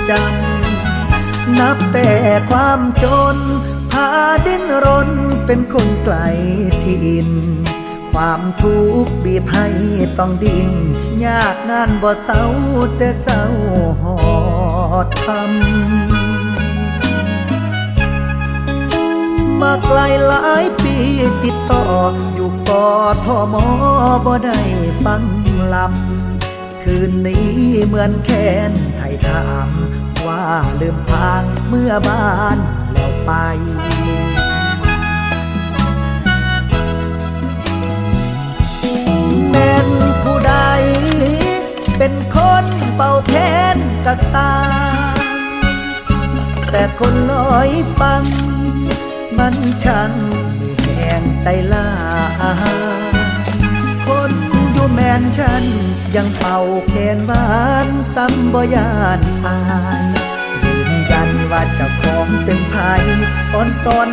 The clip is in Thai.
จังนับแต่ความจนพาดิ้นรนเป็นคนไกลถิ่นความทุกข์บีบให้ต้องดิ้นยากนานบ่เศร้าแต่เศร้าหอดคำมาไกลหลายปีติดต่ออยู่กทมบ่ได้ฟังลำคืนนี้เหมือนแค้นไทยถามว่าลืมพางเมื่อบ้านแล้วไปแม่นผู้ใดเป็นคนเป่าแค้นกะตาแต่คนลอยฟังมันช่างมีแห่งใจล่าคนอยู่แมนฉันยังเป่าแคนหวานซ้ำบ่ยานอายยืนยันว่าเจ้าของเป็นไผอ่อนซ้อน